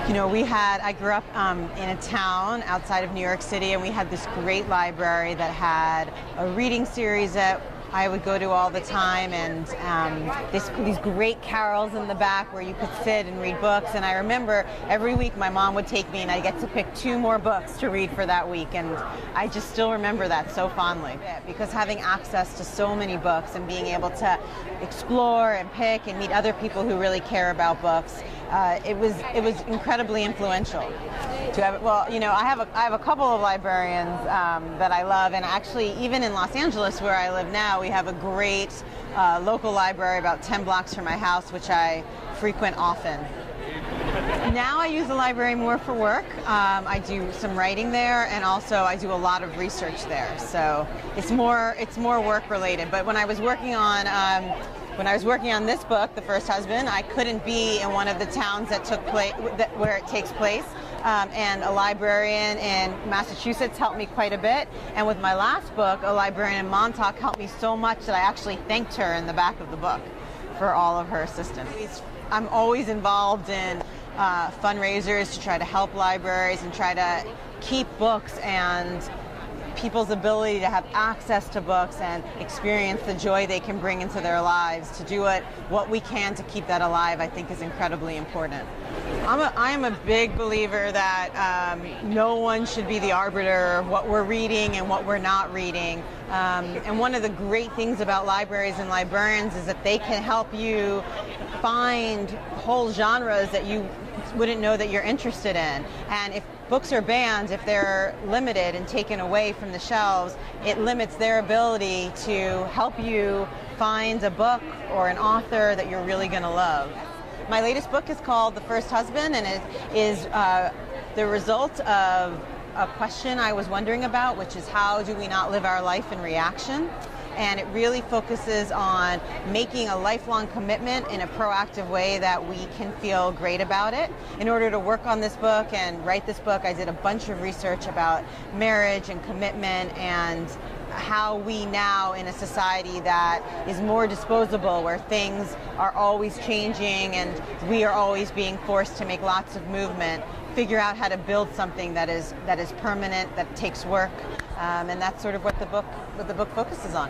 I grew up in a town outside of New York City, and we had this great library that had a reading series that I would go to all the time, and these great carols in the back where you could sit and read books. And I remember every week my mom would take me, and I'd get to pick 2 more books to read for that week, and I just still remember that so fondly. Because having access to so many books and being able to explore and pick and meet other people who really care about books, it was incredibly influential. I have a couple of librarians that I love, and actually even in Los Angeles where I live now, we have a great local library about 10 blocks from my house, which I frequent often. Now I use the library more for work. I do some writing there, and also I do a lot of research there. So it's more work related. But when I was working on this book, The First Husband, I couldn't be in one of the towns where it takes place. And a librarian in Massachusetts helped me quite a bit. And with my last book, a librarian in Montauk helped me so much that I actually thanked her in the back of the book for all of her assistance. I'm always involved in fundraisers to try to help libraries and try to keep books and people's ability to have access to books and experience the joy they can bring into their lives. To do what we can to keep that alive, I think, is incredibly important. I am a big believer that no one should be the arbiter of what we're reading and what we're not reading. And one of the great things about libraries and librarians is that they can help you find whole genres that you wouldn't know that you're interested in. And if books are banned, if they're limited and taken away from the shelves, it limits their ability to help you find a book or an author that you're really going to love. My latest book is called The First Husband, and it is the result of a question I was wondering about, which is how do we not live our life in reaction? And it really focuses on making a lifelong commitment in a proactive way that we can feel great about it. In order to work on this book and write this book, I did a bunch of research about marriage and commitment and how we now, in a society that is more disposable, where things are always changing and we are always being forced to make lots of movement, figure out how to build something that is permanent, that takes work, and that's sort of what the book focuses on.